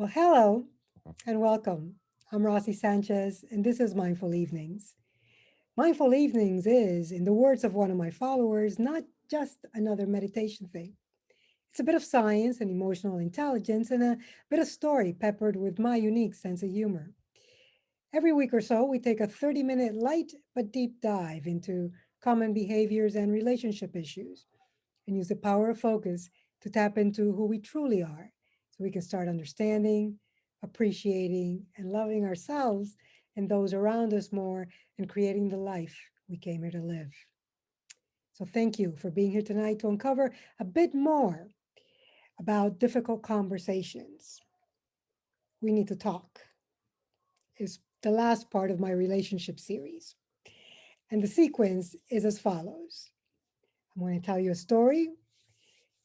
Well, hello and welcome. I'm Rossi Sanchez, and this is Mindful Evenings. Mindful Evenings is, in the words of one of my followers, not just another meditation thing. It's a bit of science and emotional intelligence and a bit of story peppered with my unique sense of humor. Every week or so, we take a 30-minute light but deep dive into common behaviors and relationship issues and use the power of focus to tap into who we truly are so we can start understanding, appreciating, and loving ourselves and those around us more and creating the life we came here to live. So, thank you for being here tonight to uncover a bit more about difficult conversations. We need to talk is the last part of my relationship series. And the sequence is as follows. I'm going to tell you a story,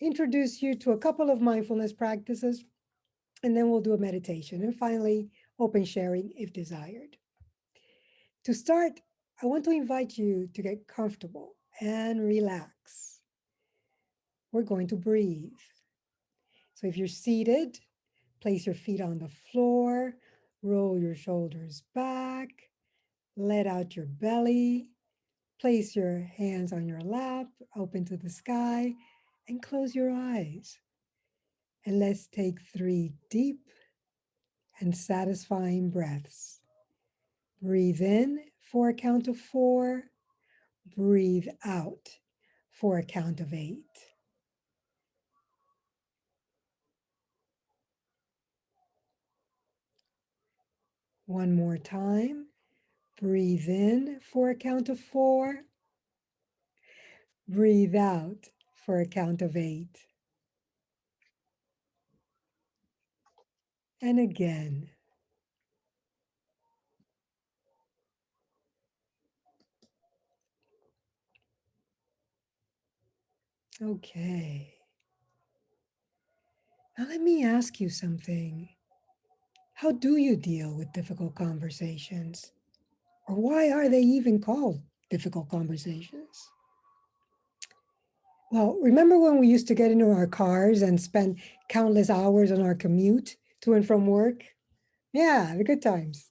introduce you to a couple of mindfulness practices, and then we'll do a meditation. And finally, open sharing if desired. To start, I want to invite you to get comfortable and relax. We're going to breathe. So if you're seated, place your feet on the floor, roll your shoulders back, let out your belly, place your hands on your lap, open to the sky, and close your eyes. And let's take 3 deep and satisfying breaths. Breathe in for a count of 4. Breathe out for a count of 8. One more time. Breathe in for a count of 4. Breathe out for a count of 8. And again. Okay. Now let me ask you something. How do you deal with difficult conversations? Or why are they even called difficult conversations? Well, remember when we used to get into our cars and spend countless hours on our commute to and from work? Yeah, the good times.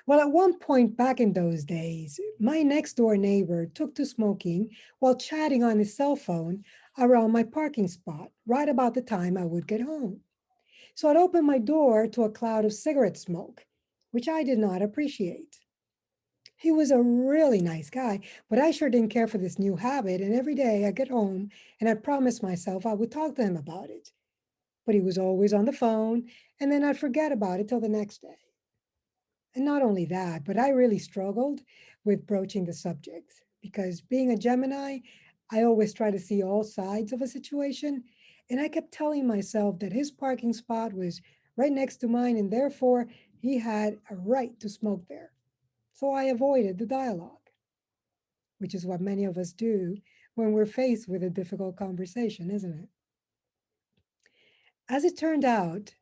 Well, at one point back in those days, my next door neighbor took to smoking while chatting on his cell phone around my parking spot right about the time I would get home. So I'd open my door to a cloud of cigarette smoke, which I did not appreciate. He was a really nice guy, but I sure didn't care for this new habit. And every day I get home and I promised myself I would talk to him about it. But he was always on the phone, and then I'd forget about it till the next day. And not only that, but I really struggled with broaching the subject because being a Gemini, I always try to see all sides of a situation. And I kept telling myself that his parking spot was right next to mine, and therefore he had a right to smoke there. So I avoided the dialogue, which is what many of us do when we're faced with a difficult conversation, isn't it? As it turned out,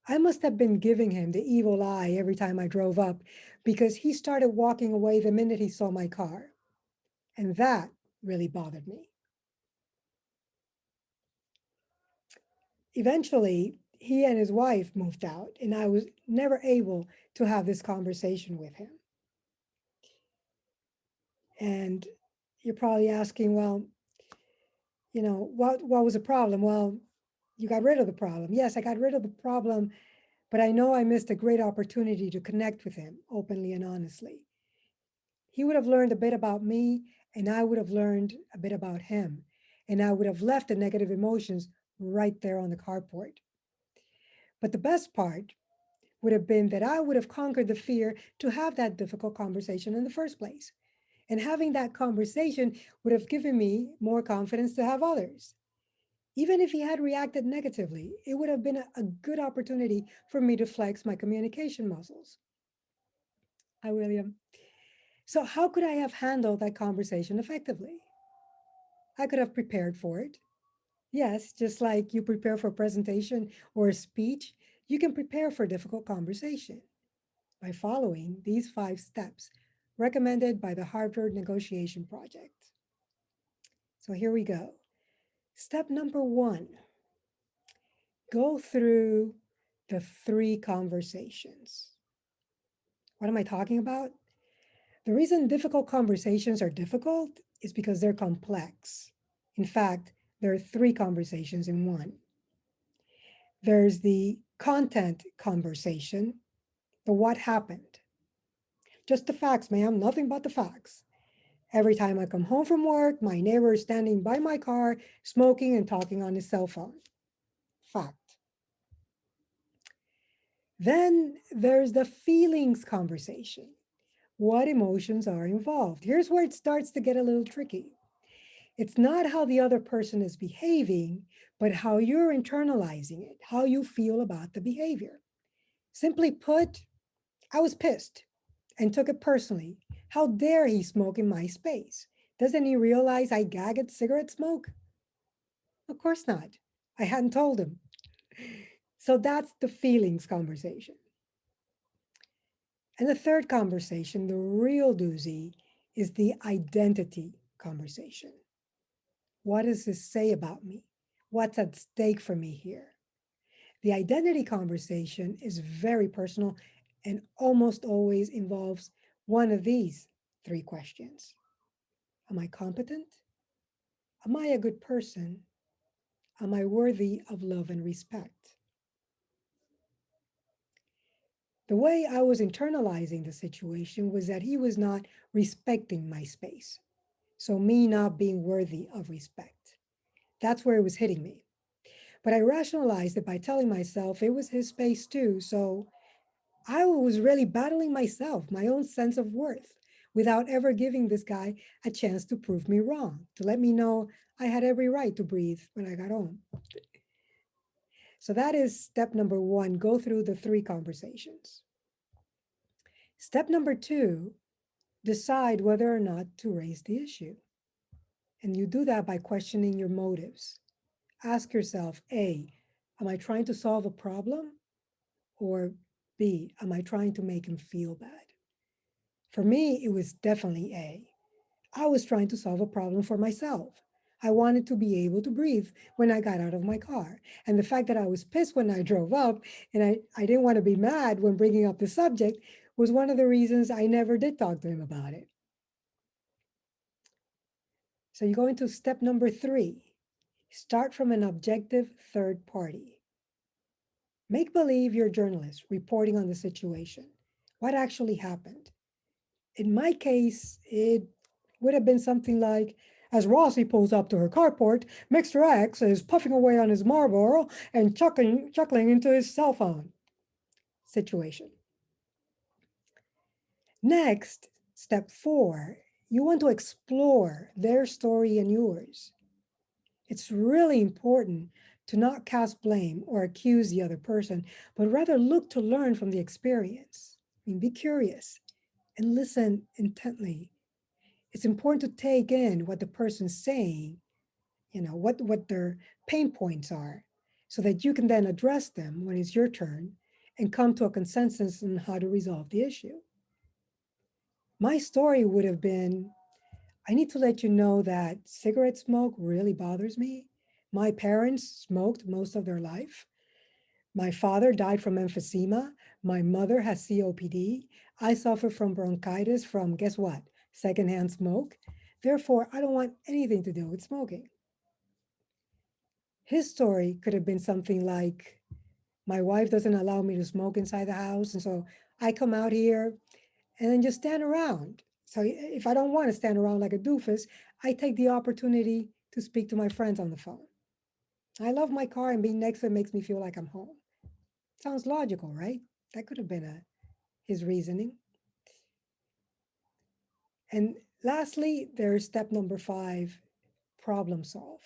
I must have been giving him the evil eye every time I drove up because he started walking away the minute he saw my car. And that really bothered me. Eventually, he and his wife moved out, and I was never able to have this conversation with him. And you're probably asking, well, what was the problem? Well, you got rid of the problem. Yes, I got rid of the problem, but I know I missed a great opportunity to connect with him openly and honestly. He would have learned a bit about me, and I would have learned a bit about him. And I would have left the negative emotions right there on the carport. But the best part would have been that I would have conquered the fear to have that difficult conversation in the first place. And having that conversation would have given me more confidence to have others. Even if he had reacted negatively, it would have been a good opportunity for me to flex my communication muscles. Hi, William. So, how could I have handled that conversation effectively? I could have prepared for it. Yes, just like you prepare for a presentation or a speech, you can prepare for a difficult conversation by following these 5 steps recommended by the Harvard Negotiation Project. So here we go. Step number 1, go through the three conversations. What am I talking about? The reason difficult conversations are difficult is because they're complex. In fact, there are three conversations in one. There's the content conversation, the what happened. Just the facts, ma'am, nothing but the facts. Every time I come home from work, my neighbor is standing by my car, smoking and talking on his cell phone. Fact. Then there's the feelings conversation. What emotions are involved? Here's where it starts to get a little tricky. It's not how the other person is behaving, but how you're internalizing it, how you feel about the behavior. Simply put, I was pissed and took it personally. How dare he smoke in my space? Doesn't he realize I gag at cigarette smoke? Of course not. I hadn't told him. So that's the feelings conversation. And the third conversation, the real doozy, is the identity conversation. What does this say about me? What's at stake for me here? The identity conversation is very personal and almost always involves one of these three questions. Am I competent? Am I a good person? Am I worthy of love and respect? The way I was internalizing the situation was that he was not respecting my space. So, me not being worthy of respect. That's where it was hitting me. But I rationalized it by telling myself it was his space too. So, I was really battling myself, my own sense of worth, without ever giving this guy a chance to prove me wrong, to let me know I had every right to breathe when I got home. So that is step number one, go through the three conversations. Step number two, decide whether or not to raise the issue. And you do that by questioning your motives. Ask yourself, A, am I trying to solve a problem? Or B, am I trying to make him feel bad? For me, it was definitely A. I was trying to solve a problem for myself. I wanted to be able to breathe when I got out of my car. And the fact that I was pissed when I drove up and I didn't want to be mad when bringing up the subject was one of the reasons I never did talk to him about it. So you go into step number three. Start from an objective third party. Make believe you're a journalist reporting on the situation. What actually happened? In my case, it would have been something like, as Rossi pulls up to her carport, Mr. X is puffing away on his Marlboro and chuckling into his cell phone situation. Next, step four, you want to explore their story and yours. It's really important to not cast blame or accuse the other person, but rather look to learn from the experience. I mean, be curious and listen intently. It's important to take in what the person's saying, what their pain points are, so that you can then address them when it's your turn and come to a consensus on how to resolve the issue. My story would have been, I need to let you know that cigarette smoke really bothers me. My parents smoked most of their life. My father died from emphysema. My mother has COPD. I suffer from bronchitis from, guess what? Secondhand smoke. Therefore, I don't want anything to do with smoking. His story could have been something like, my wife doesn't allow me to smoke inside the house. And so I come out here and then just stand around. So if I don't want to stand around like a doofus, I take the opportunity to speak to my friends on the phone. I love my car and being next to it makes me feel like I'm home. Sounds logical, right? That could have been his reasoning. And lastly, there's step number five, problem solve.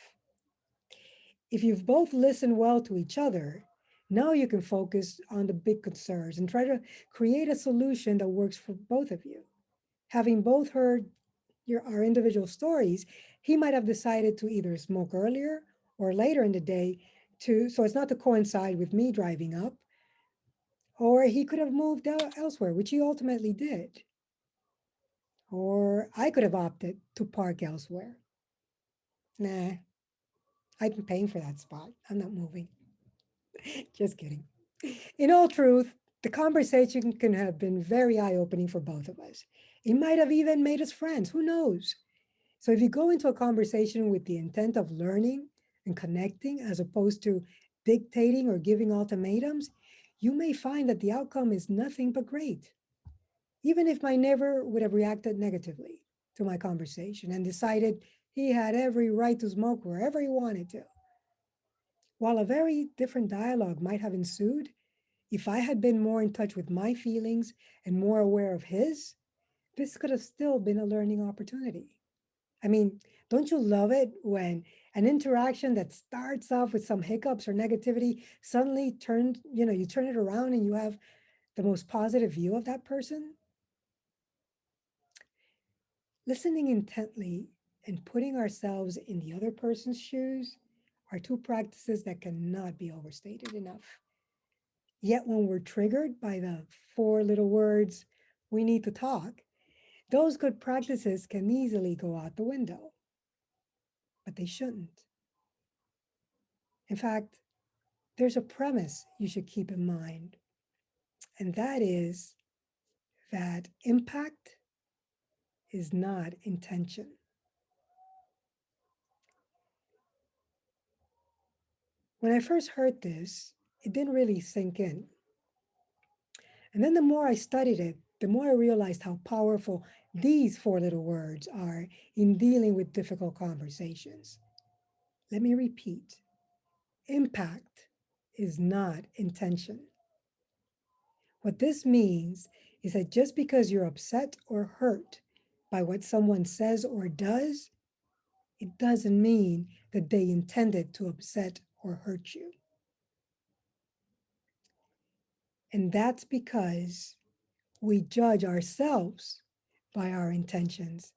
If you've both listened well to each other, now you can focus on the big concerns and try to create a solution that works for both of you. Having both heard our individual stories, he might have decided to either smoke earlier or later in the day so it's not to coincide with me driving up, or he could have moved out elsewhere, which he ultimately did. Or I could have opted to park elsewhere. Nah, I'm paying for that spot. I'm not moving. Just kidding. In all truth, the conversation can have been very eye opening for both of us. It might have even made us friends. Who knows? So if you go into a conversation with the intent of learning and connecting as opposed to dictating or giving ultimatums, you may find that the outcome is nothing but great. Even if my neighbor would have reacted negatively to my conversation and decided he had every right to smoke wherever he wanted to, while a very different dialogue might have ensued, if I had been more in touch with my feelings and more aware of his, this could have still been a learning opportunity. I mean, don't you love it when an interaction that starts off with some hiccups or negativity suddenly you turn it around and you have the most positive view of that person? Listening intently and putting ourselves in the other person's shoes are two practices that cannot be overstated enough. Yet, when we're triggered by the four little words, we need to talk, those good practices can easily go out the window, but they shouldn't. In fact, there's a premise you should keep in mind, and that is that impact is not intention. When I first heard this, it didn't really sink in. And then the more I studied it, the more I realized how powerful these four little words are in dealing with difficult conversations. Let me repeat: impact is not intention. What this means is that just because you're upset or hurt by what someone says or does, it doesn't mean that they intended to upset or hurt you. And that's because we judge ourselves by our intentions,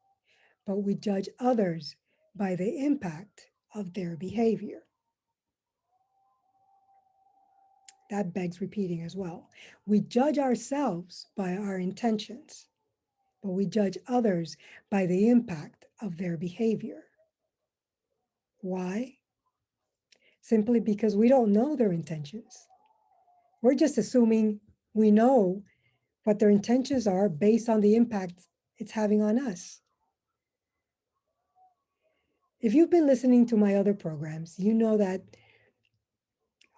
but we judge others by the impact of their behavior. That begs repeating as well. We judge ourselves by our intentions, but we judge others by the impact of their behavior. Why? Simply because we don't know their intentions. We're just assuming we know what their intentions are based on the impact it's having on us. If you've been listening to my other programs, you know that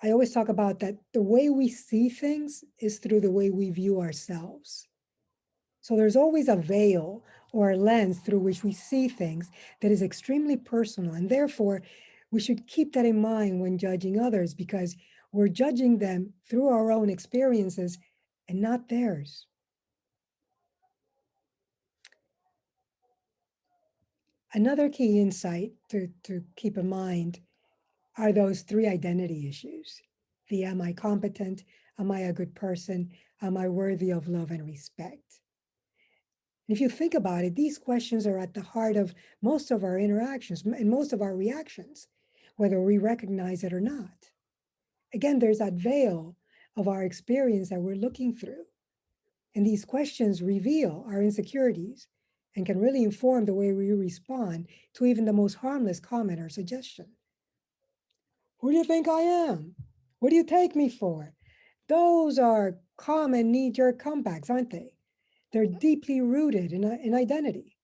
I always talk about that the way we see things is through the way we view ourselves. So there's always a veil or a lens through which we see things that is extremely personal. And therefore, we should keep that in mind when judging others because we're judging them through our own experiences and not theirs. Another key insight to keep in mind are those three identity issues. The am I competent? Am I a good person? Am I worthy of love and respect? And if you think about it, these questions are at the heart of most of our interactions and most of our reactions, whether we recognize it or not. Again, there's that veil of our experience that we're looking through. And these questions reveal our insecurities and can really inform the way we respond to even the most harmless comment or suggestion. Who do you think I am? What do you take me for? Those are common knee jerk comebacks, aren't they? They're deeply rooted in identity.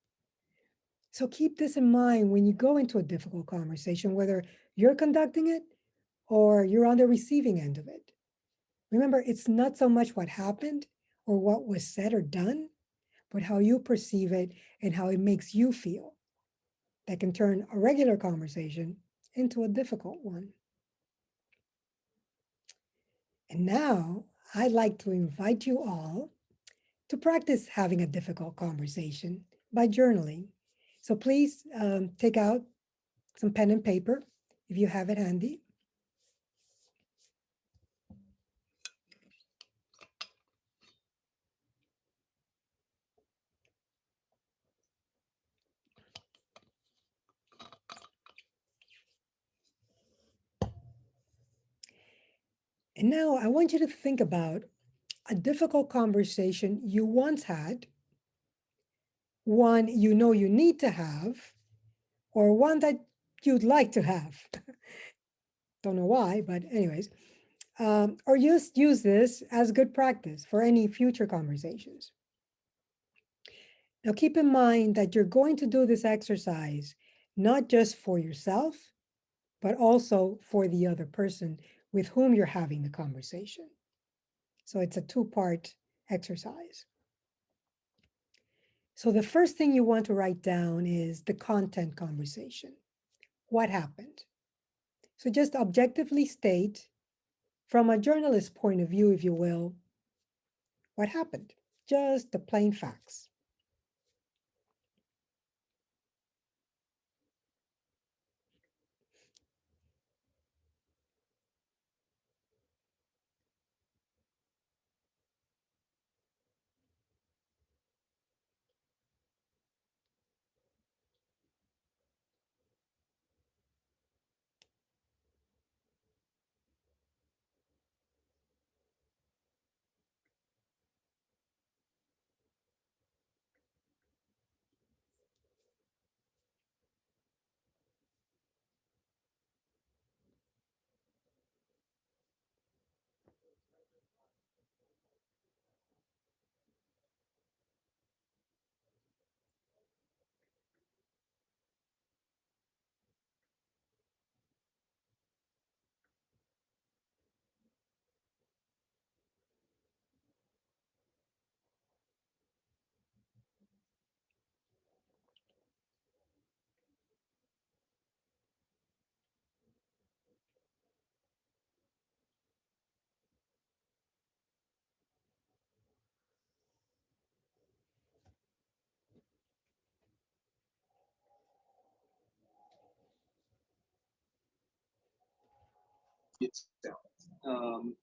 So keep this in mind when you go into a difficult conversation, whether you're conducting it or you're on the receiving end of it. Remember, it's not so much what happened or what was said or done, but how you perceive it and how it makes you feel that can turn a regular conversation into a difficult one. And now I'd like to invite you all to practice having a difficult conversation by journaling. So please take out some pen and paper if you have it handy. And now I want you to think about a difficult conversation you once had, one you know you need to have, or one that you'd like to have. Don't know why, but anyways, Or use this as good practice for any future conversations. Now, keep in mind that you're going to do this exercise not just for yourself, but also for the other person with whom you're having the conversation. So it's a two-part exercise. So the first thing you want to write down is the content conversation. What happened? So just objectively state, from a journalist's point of view, if you will, what happened. Just the plain facts.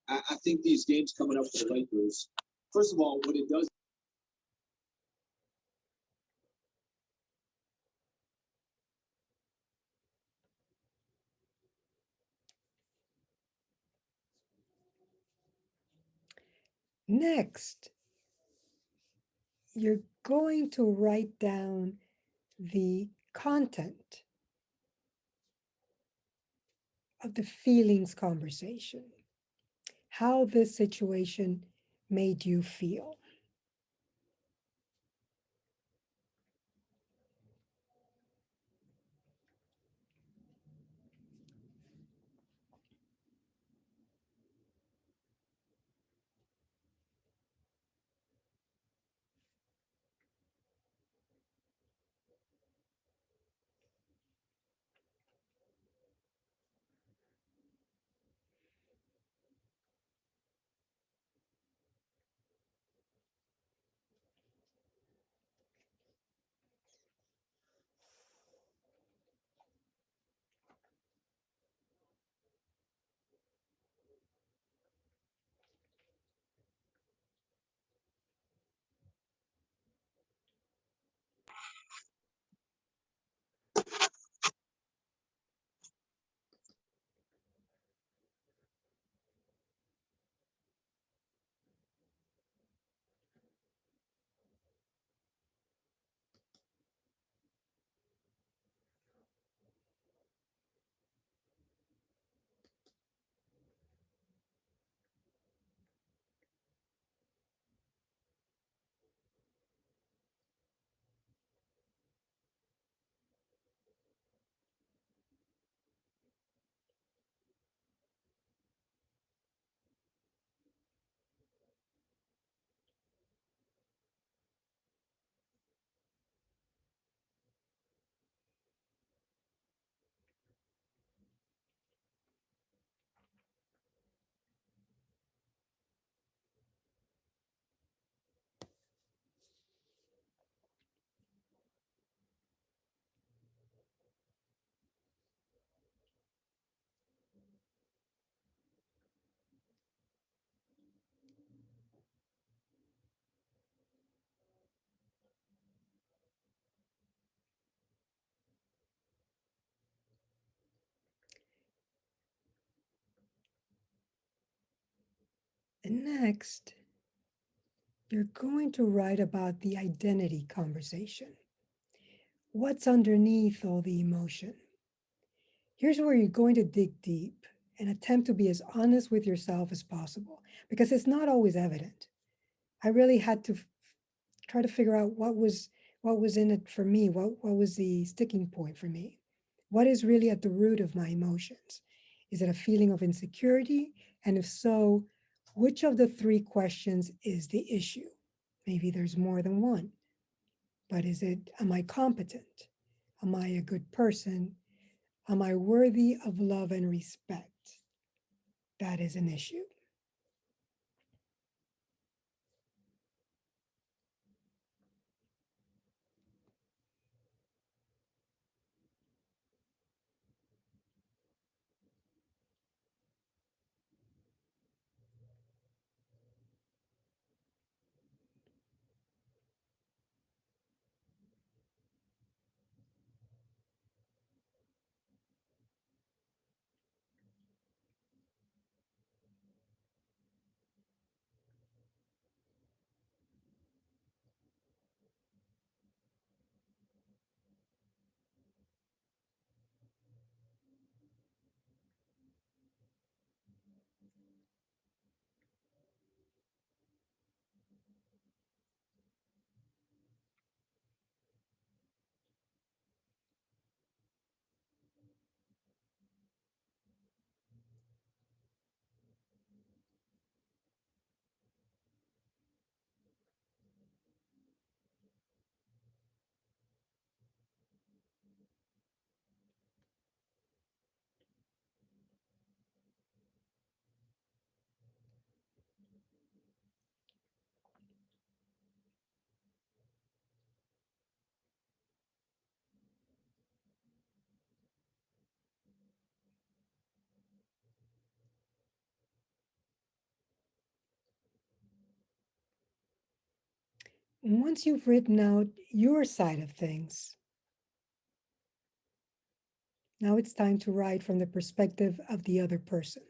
I think these games coming up for the Lakers, first of all, what it does. Next, you're going to write down the content of the feelings conversation, how this situation made you feel. And next, you're going to write about the identity conversation. What's underneath all the emotion? Here's where you're going to dig deep and attempt to be as honest with yourself as possible because it's not always evident. I really had to try to figure out what was in it for me, what was the sticking point for me. What is really at the root of my emotions? Is it a feeling of insecurity? And if so, which of the three questions is the issue? Maybe there's more than one, but is it, am I competent? Am I a good person? Am I worthy of love and respect? That is an issue. Once you've written out your side of things, now it's time to write from the perspective of the other person.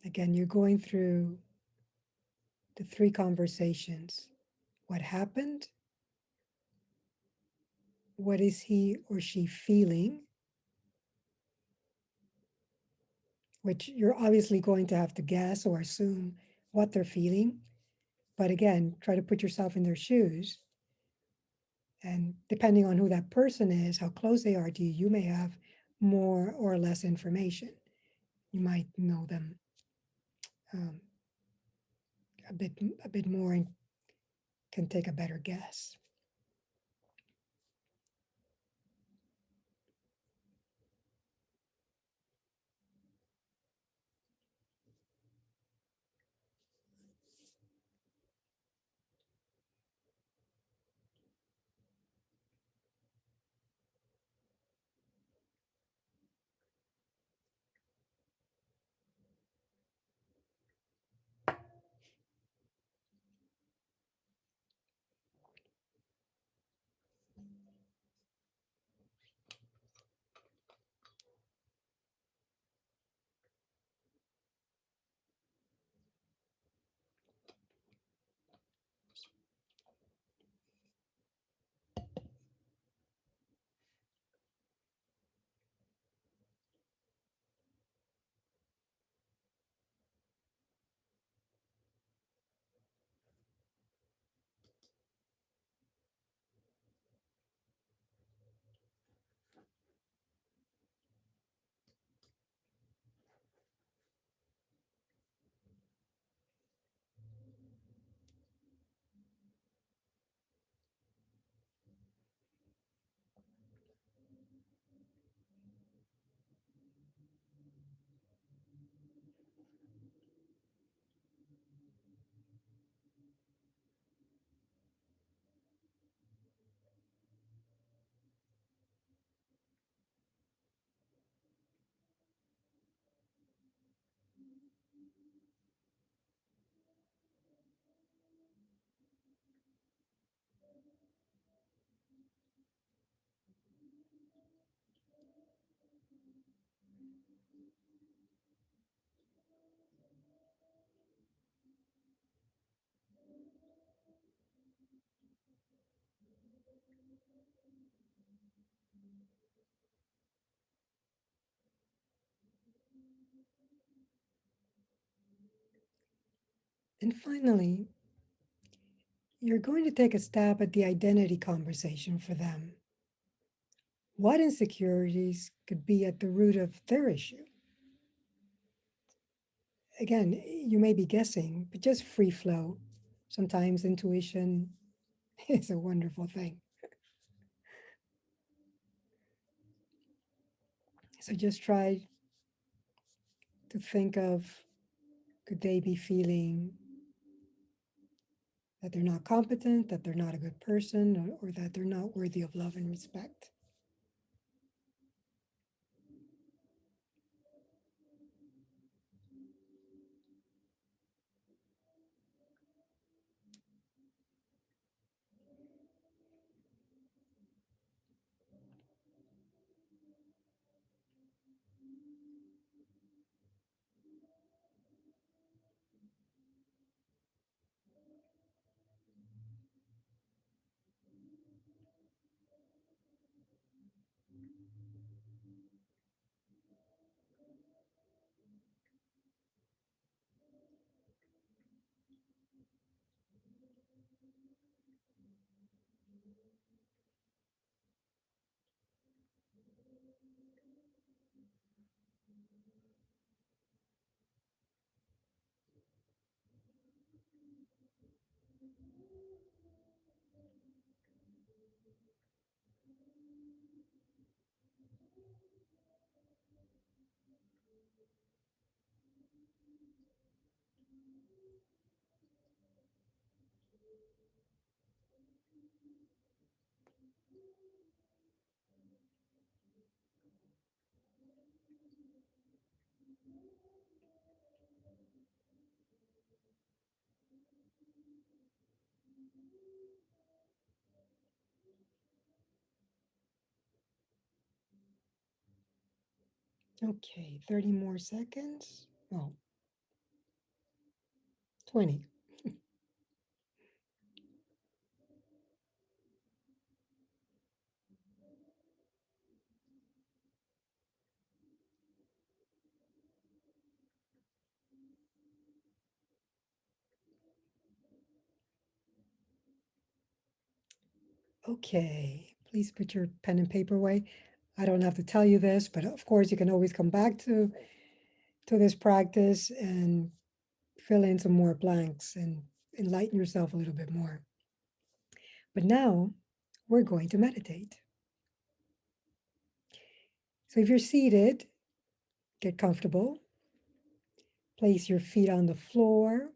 Again, you're going through the three conversations. What happened? What is he or she feeling? Which you're obviously going to have to guess or assume what they're feeling. But again, try to put yourself in their shoes. And depending on who that person is, how close they are to you, you may have more or less information. You might know them um, a bit more and can take a better guess. And finally, you're going to take a stab at the identity conversation for them. What insecurities could be at the root of their issue? Again, you may be guessing, but just free flow. Sometimes intuition is a wonderful thing. So just try to think of, could they be feeling that they're not competent, that they're not a good person, or that they're not worthy of love and respect? Okay, 30 more seconds. Oh, 20. Okay, please put your pen and paper away. I don't have to tell you this, but of course you can always come back to this practice and fill in some more blanks and enlighten yourself a little bit more. But now we're going to meditate. So if you're seated, get comfortable. Place your feet on the floor.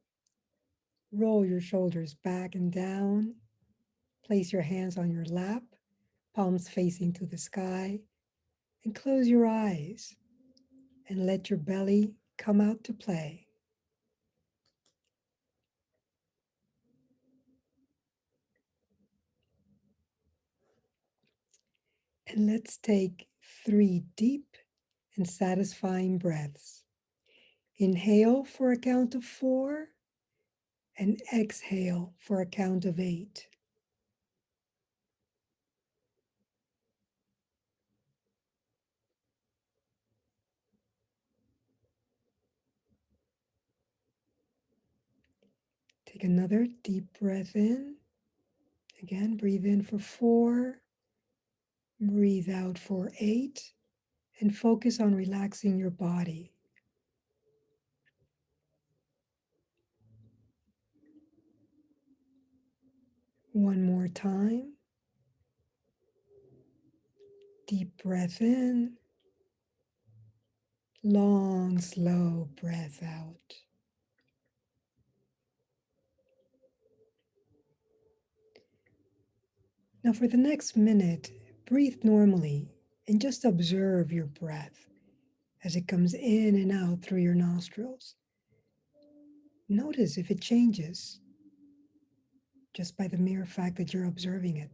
Roll your shoulders back and down. Place your hands on your lap, palms facing to the sky, and close your eyes and let your belly come out to play. And let's take 3 deep and satisfying breaths. Inhale for a count of 4 and exhale for a count of 8. Take another deep breath in. Again, breathe in for 4, breathe out for 8, and focus on relaxing your body. One more time. Deep breath in, long, slow breath out. Now, for the next minute, breathe normally and just observe your breath as it comes in and out through your nostrils. Notice if it changes just by the mere fact that you're observing it.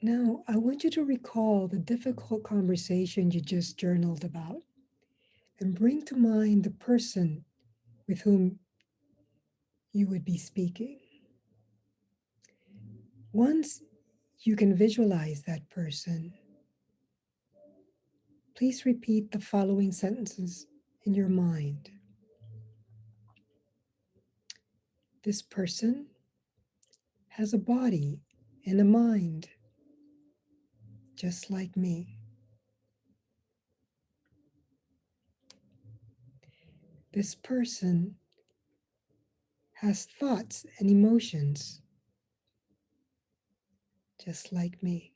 Now, I want you to recall the difficult conversation you just journaled about and bring to mind the person with whom you would be speaking. Once you can visualize that person, please repeat the following sentences in your mind. This person has a body and a mind just like me. This person has thoughts and emotions just like me.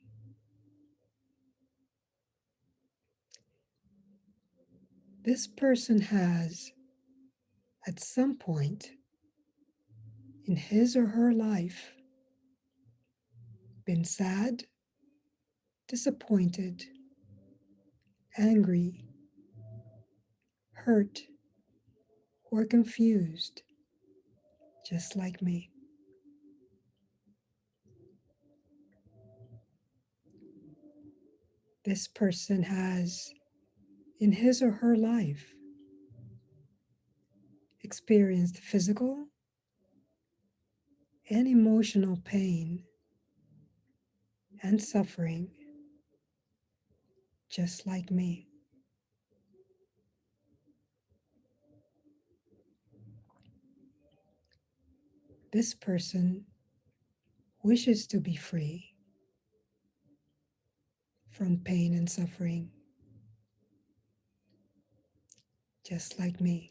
This person has, at some point in his or her life, been sad, disappointed, angry, hurt, or confused, just like me. This person has, in his or her life, experienced physical and emotional pain and suffering, just like me. This person wishes to be free from pain and suffering, just like me.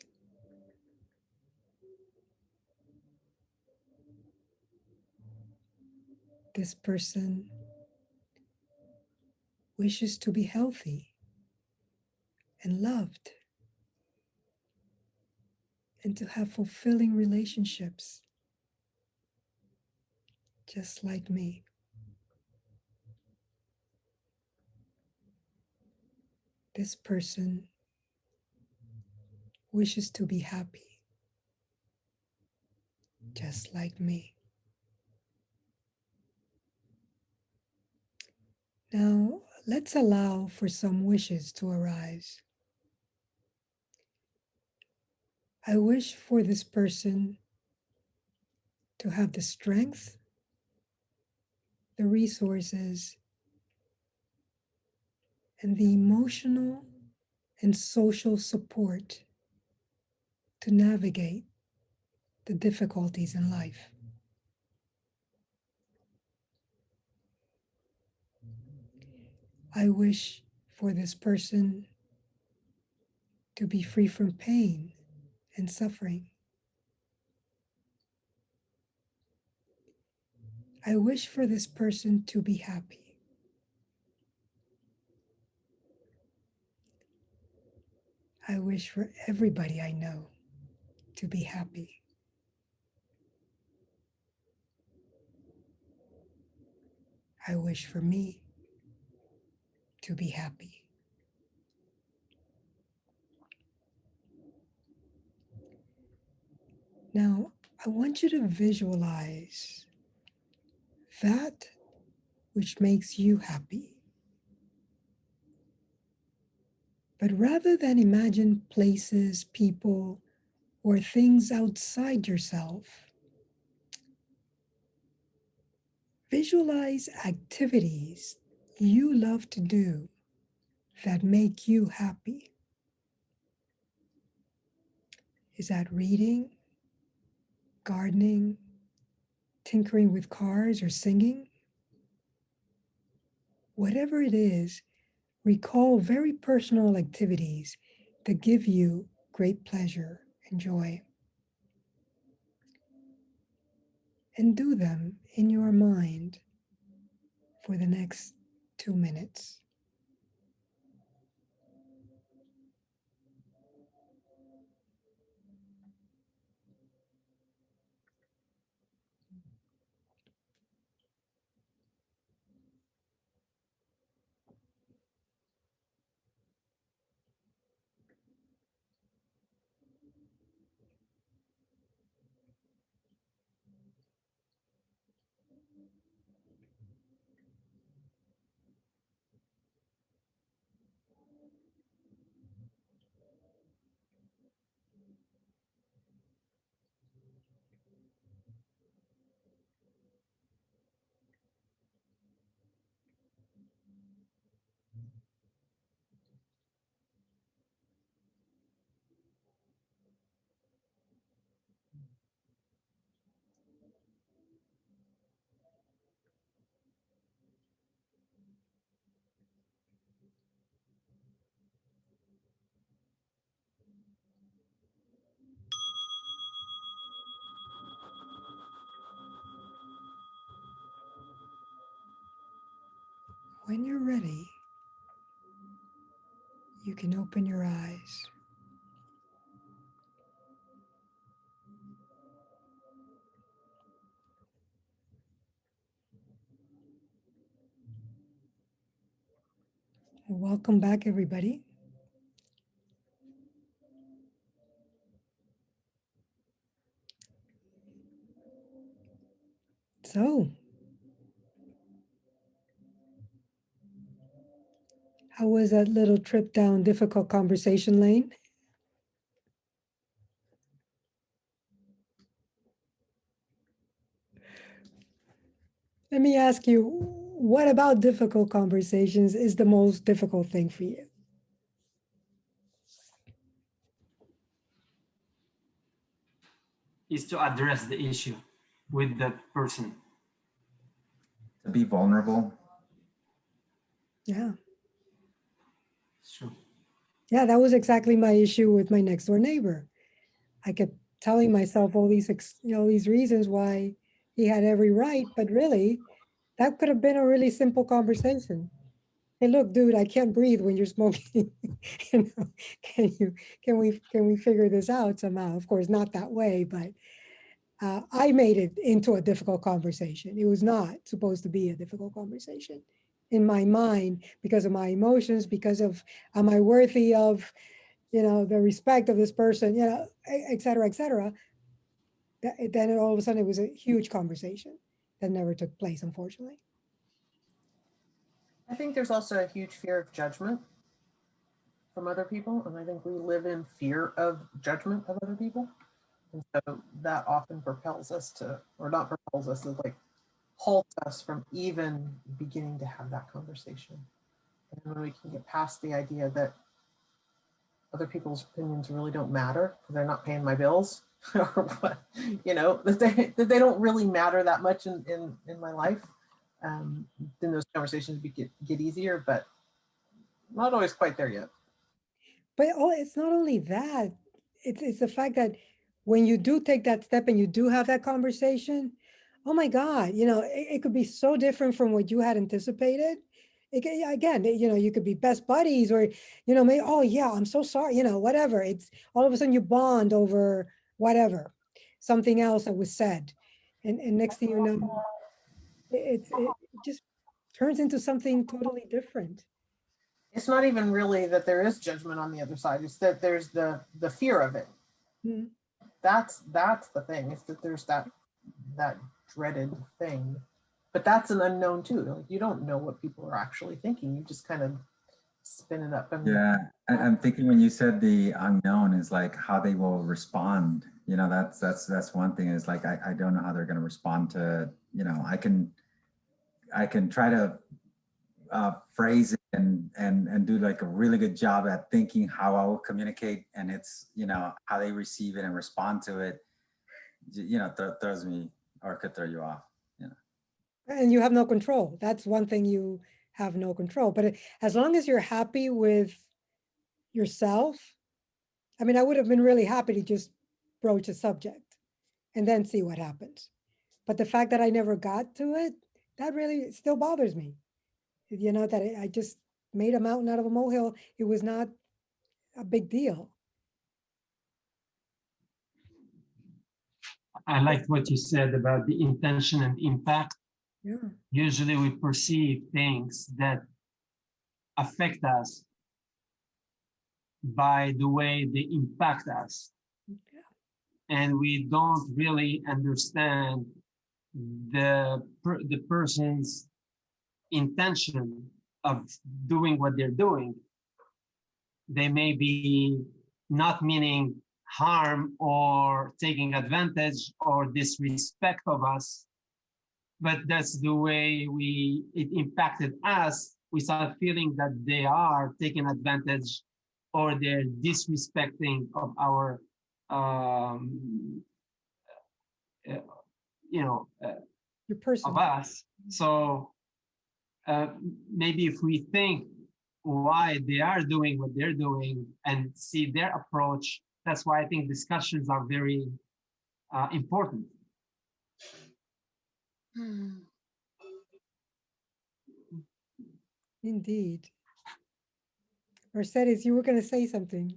This person wishes to be healthy and loved and to have fulfilling relationships, just like me. This person wishes to be happy, just like me. Now, let's allow for some wishes to arise. I wish for this person to have the strength, the resources, and the emotional and social support to navigate the difficulties in life. I wish for this person to be free from pain and suffering. I wish for this person to be happy. I wish for everybody I know to be happy. I wish for me to be happy. Now, I want you to visualize that which makes you happy. But rather than imagine places, people, or things outside yourself, visualize activities you love to do that make you happy. Is that reading, gardening, tinkering with cars, or singing? Whatever it is, recall very personal activities that give you great pleasure and joy, and do them in your mind for the next 2 minutes. When you're ready, you can open your eyes. Welcome back, everybody. So, how was that little trip down difficult conversation lane? Let me ask you, what about difficult conversations is the most difficult thing for you? Is to address the issue with the person. To be vulnerable. Yeah. Sure. Yeah, that was exactly my issue with my next door neighbor. I kept telling myself all these, these reasons why he had every right, but really, that could have been a really simple conversation. Hey, look, dude, I can't breathe when you're smoking. you know, can we figure this out somehow? Of course, not that way, but I made it into a difficult conversation. It was not supposed to be a difficult conversation in my mind because of my emotions, because of am I worthy of, the respect of this person, et cetera, et cetera. Then all of a sudden it was a huge conversation that never took place, unfortunately. I think there's also a huge fear of judgment from other people. And I think we live in fear of judgment of other people. And so that often propels us to, or not propels us, it like halts us from even beginning to have that conversation. And when we can get past the idea that other people's opinions really don't matter because they're not paying my bills or what, that they don't really matter that much in my life, then those conversations get easier, but not always quite there yet. But it's not only that, it's the fact that when you do take that step and you do have that conversation, oh my God, it could be so different from what you had anticipated. Again, you could be best buddies or, maybe, oh yeah, I'm so sorry, whatever. It's all of a sudden you bond over whatever, something else that was said. And next thing you know, it just turns into something totally different. It's not even really that there is judgment on the other side. It's that there's the fear of it. Mhm. That's the thing. Is that there's that dreaded thing, but that's an unknown too. Like, you don't know what people are actually thinking. You just kind of spin it up. And Yeah, I'm thinking when you said the unknown is like how they will respond. That's one thing is like I don't know how they're going to respond to. I can try to phrase it and do like a really good job at thinking how I will communicate, and it's how they receive it and respond to it. Throws me or could throw you off. And you have no control. That's one thing you have no control. But as long as you're happy with yourself, I mean, I would have been really happy to just broach a subject and then see what happens. But the fact that I never got to it, that really still bothers me. That I just made a mountain out of a molehill. It was not a big deal. I liked what you said about the intention and impact. Yeah. Usually we perceive things that affect us by the way they impact us. Yeah. And we don't really understand the person's intention of doing what they're doing. They may be not meaning harm or taking advantage or disrespect of us, but that's the way it impacted us. We start feeling that they are taking advantage or they're disrespecting of our um, uh, you know Your person. of us. So maybe if we think why they are doing what they're doing and see their approach, that's why I think discussions are very important. Indeed. Mercedes, you were going to say something.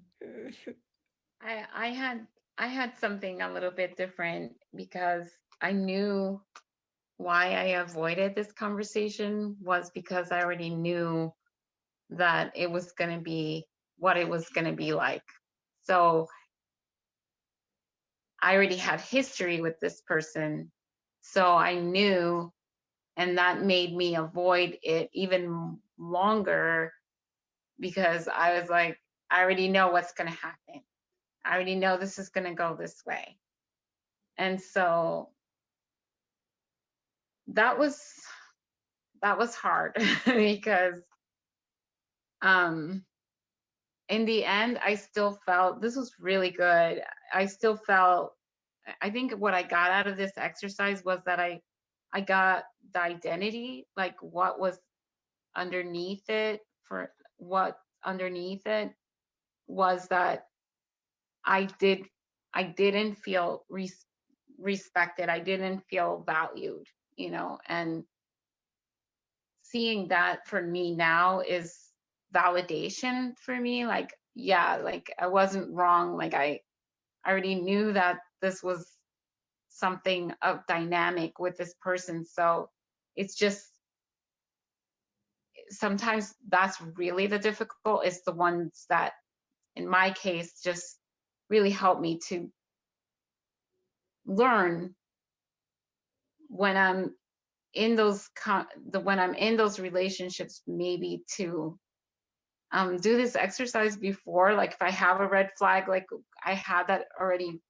I I had I had something a little bit different because I knew why I avoided this conversation was because I already knew that it was going to be what it was going to be like. So I already had history with this person. So I knew, and that made me avoid it even longer because I was like, I already know what's going to happen. I already know this is going to go this way. And so that was hard because um in the end I still felt this was really good. I still felt I think what I got out of this exercise was that I got the identity, like what was underneath it, for what underneath it was that I did I didn't feel respected. I didn't feel valued, and seeing that for me now is validation for me. Like, yeah, like I wasn't wrong. Like I already knew that this was something of dynamic with this person. So it's just sometimes that's really the difficult is the ones that in my case just really help me to learn when I'm in when I'm in those relationships, maybe to do this exercise before. Like if I have a red flag, like I had that already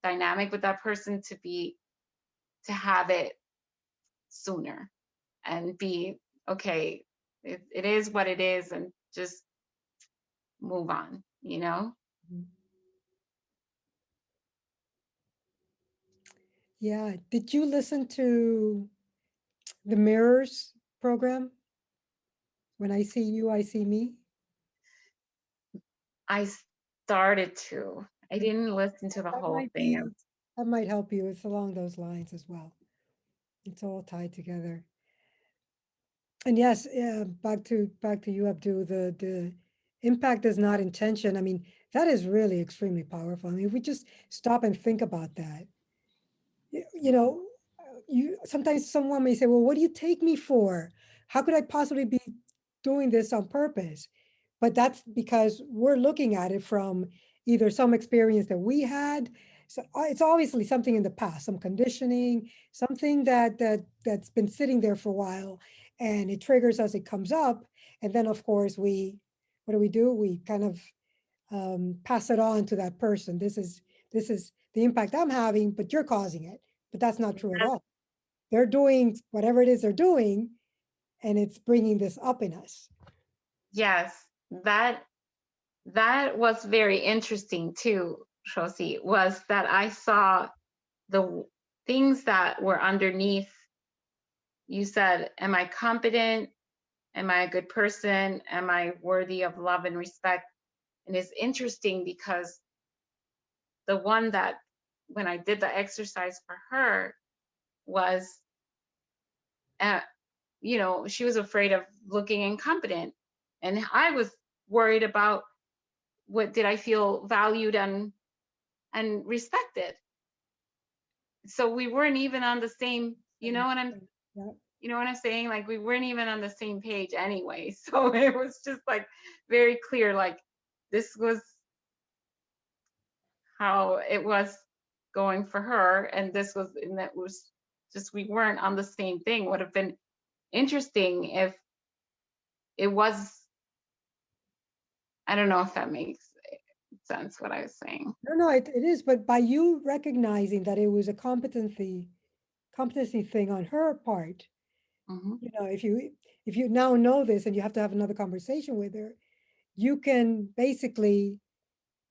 dynamic with that person, to have it sooner and be okay. It is what it is, and just move on. Mhm. Yeah. Did you listen to the Mirrors program? When I see you, I see me. I started to. I Mm, didn't listen to the That whole might thing. be, that might help you. It's along those lines as well. It's all tied together. And yes, back to you, Abdul. The impact is not intention. I mean, that is really extremely powerful. I mean, if we just stop and think about that, you know, you sometimes someone may say, well, what do you take me for? How could I possibly be doing this on purpose? But that's because we're looking at it from either some experience that we had. So it's obviously something in the past, some conditioning, something that's been sitting there for a while, and it triggers us, it comes up, and then of course what do? We kind of pass it on to that person. This is the impact I'm having, but you're causing it. But that's not true at all. They're doing whatever it is they're doing, and it's bringing this up in us. Yes, that that was very interesting too, Shosi, was that I saw the things that were underneath. You said, am I competent? Am I a good person? Am I worthy of love and respect? And it's interesting because the one that when I did the exercise for her was, uh, she was afraid of looking incompetent. And I was worried about what did I feel valued and respected. So we weren't even on the same, Yeah. you know what I'm saying? Like we weren't even on the same page anyway. So it was just like very clear, like this was how it was going for her. And that was just, we weren't on the same thing. Would have been interesting if it was, I don't know if that makes sense what I was saying. No, it is. But by you recognizing that it was a competency thing on her part, Hmm. if you now know this and you have to have another conversation with her, you can basically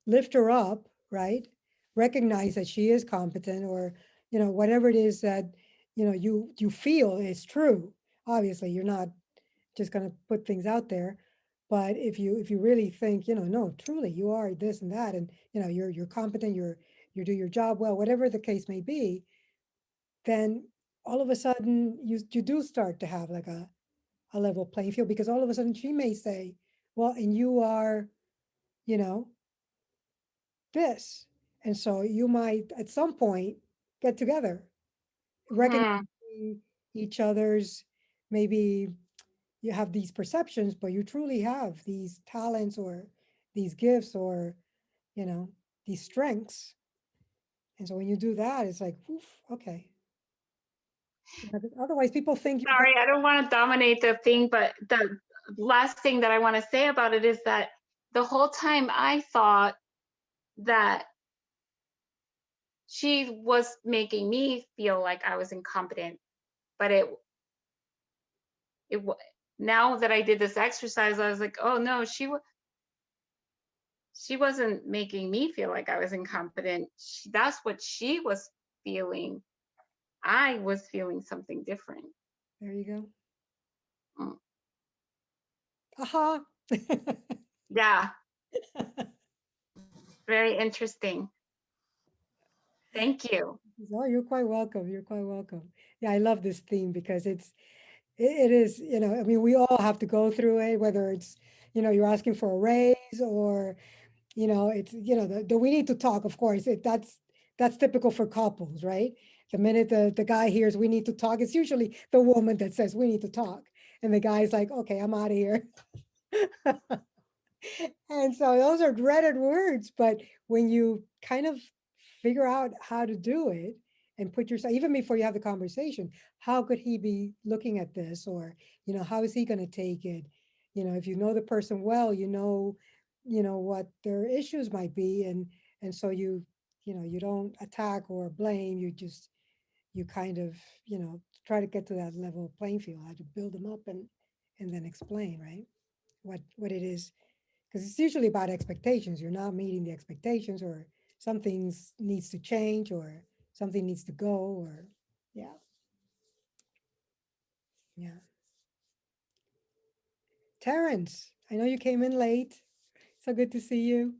lift her up, right? Recognize that she is competent, or whatever it is that you feel is true. Obviously, you're not just going to put things out there, but if you really think, no, truly you are this and that, and you're competent, you do your job well, whatever the case may be, then all of a sudden you do start to have like a a level playing field, because all of a sudden she may say, well, and you are, you know, this. And so you might at some point get together, Hmm. recognizing each other's, maybe you have these perceptions, but you truly have these talents or these gifts or, you know, these strengths. And so when you do that, it's like, oof, okay. Yeah, otherwise, people think you're going Sorry, I don't want to dominate the thing, but the last thing that I want to say about it is that the whole time I thought that she was making me feel like I was incompetent, but it now that I did this exercise, I was like, oh no, she wasn't making me feel like I was incompetent. That's what she was feeling. I was feeling something different. there you go. Mm. Aha. Yeah, very interesting. Thank you. Oh, you're quite welcome. You're quite welcome. Yeah, I love this theme because it is, you know, I mean, we all have to go through it, whether it's, you know, you're asking for a raise or, you know, it's, you know, the we need to talk, of course, that's typical for couples, right? The minute the guy hears we need to talk, it's usually the woman that says we need to talk. And the guy's like, okay, I'm out of here. And so those are dreaded words, but when you kind of figure out how to do it and put yourself, even before you have the conversation, how could he be looking at this? Or, you know, how is he going to take it? You know, if you know the person well, you know what their issues might be. And so you know, you don't attack or blame, you just, you kind of, you know, try to get to that level playing field, how to build them up and then explain, right? What it is, because it's usually about expectations. You're not meeting the expectations, or something needs to change, or something needs to go, or yeah, yeah. Terrence, I know you came in late. So good to see you.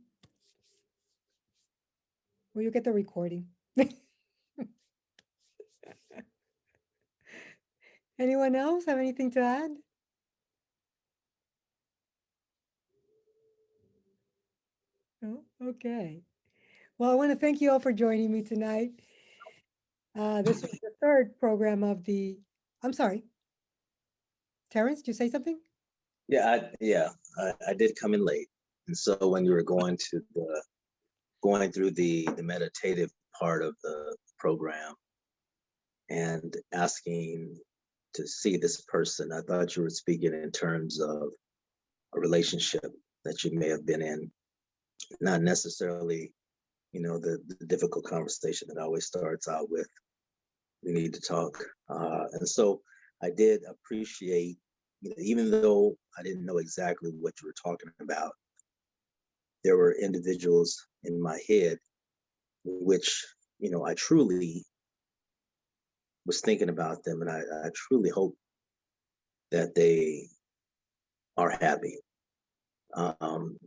Will you get the recording? Anyone else have anything to add? No? Okay. Well, I want to thank you all for joining me tonight. This was the third program of the. I'm sorry, Terrence, did you say something? I did come in late, and so when you were going through the meditative part of the program and asking to see this person, I thought you were speaking in terms of a relationship that you may have been in, not necessarily, the difficult conversation that always starts out with, we need to talk. And so I did appreciate, even though I didn't know exactly what you were talking about, there were individuals in my head which, I truly was thinking about them, and I truly hope that they are happy. Um,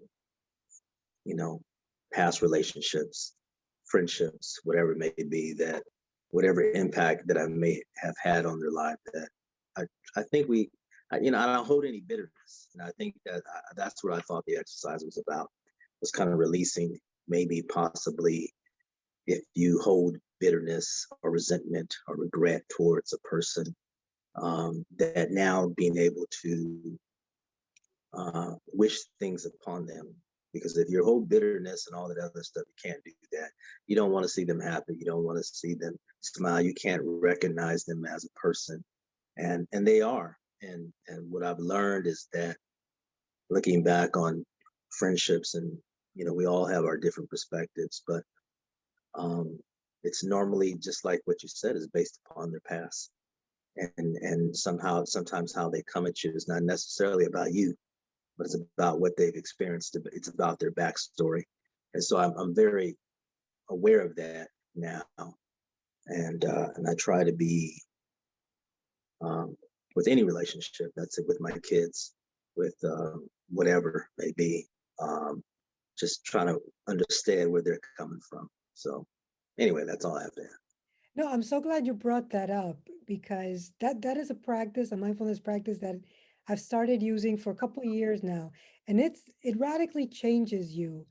you know, Past relationships, friendships, whatever it may be, that whatever impact that I may have had on their life, that I, I think I don't hold any bitterness. And I think that that's what I thought the exercise was about, was kind of releasing, maybe possibly, if you hold bitterness or resentment or regret towards a person, that now being able to wish things upon them. Because if you hold bitterness and all that other stuff, you can't do that. You don't want to see them happy. You don't want to see them smile. You can't recognize them as a person, and they are. And what I've learned is that, looking back on friendships, and we all have our different perspectives, but um, it's normally, just like what you said, is based upon their past, and sometimes how they come at you is not necessarily about you, but it's about what they've experienced. It's about their backstory. And so I'm very aware of that now. And I try to be, um, with any relationship, that's it, with my kids, with whatever may be, um, just trying to understand where they're coming from. So anyway, that's all I have to add. No, I'm so glad you brought that up, because that is a practice, a mindfulness practice that I've started using for a couple of years now, and it radically changes you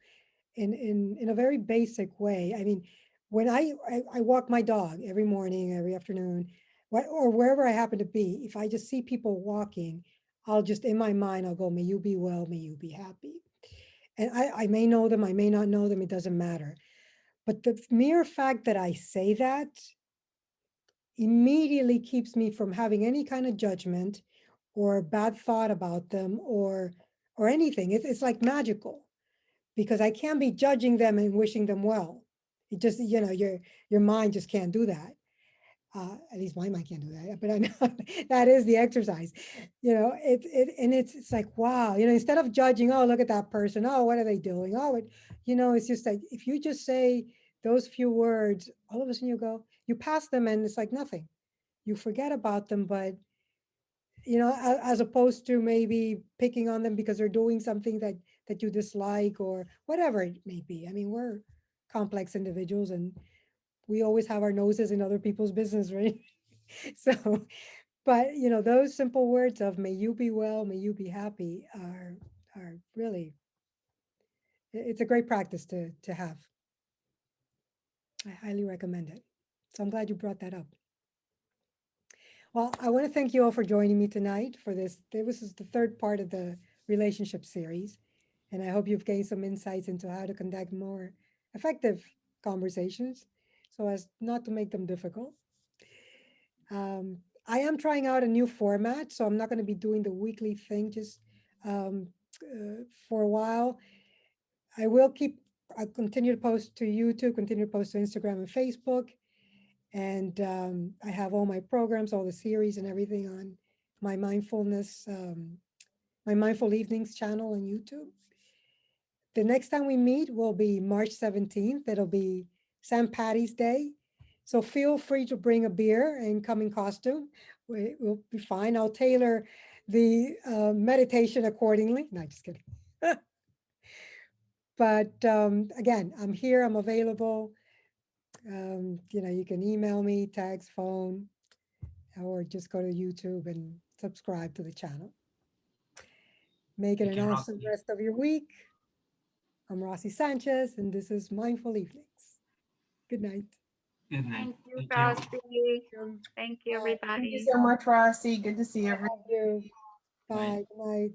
in a very basic way. I mean, when I walk my dog every morning, every afternoon, or wherever I happen to be, if I just see people walking, I'll just in my mind I'll go, may you be well, may you be happy. And I may know them, I may not know them, it doesn't matter. But the mere fact that I say that immediately keeps me from having any kind of judgment or bad thought about them or anything. It's like magical because I can't be judging them and wishing them well. It just, your mind just can't do that. At least my mind can't do that, but I know that is the exercise. It's like, wow, instead of judging, oh, look at that person, oh, what are they doing? Oh, it's just like if you just say those few words, all of a sudden you pass them and it's like nothing. You forget about them, but as opposed to maybe picking on them because they're doing something that you dislike or whatever it may be. I mean, we're complex individuals and we always have our noses in other people's business, right? So, but those simple words of may you be well, may you be happy are really, it's a great practice to have. I highly recommend it. So I'm glad you brought that up. Well, I want to thank you all for joining me tonight for this. This is the third part of the relationship series, and I hope you've gained some insights into how to conduct more effective conversations so as not to make them difficult. I am trying out a new format, so I'm not going to be doing the weekly thing just for a while. I'll continue to post to YouTube, continue to post to Instagram and Facebook. And I have all my programs, all the series and everything on my mindfulness, my Mindful Evenings channel on YouTube. The next time we meet will be March 17th. It'll be St. Patty's Day. So feel free to bring a beer and come in costume. We'll be fine. I'll tailor the meditation accordingly. No, just kidding. But again, I'm here, I'm available. You can email me, text, phone, or just go to YouTube and subscribe to the channel. Make it Thank an you, awesome Rossi. rest of your week. I'm Rossi Sanchez, and this is Mindful Evenings. Good night. Good night. Thank you, Thank you. Rossi. Thank you, Bye. Thank you everybody. so much, Rossi. Good to see everyone. Thank you. Bye. Bye. Good night.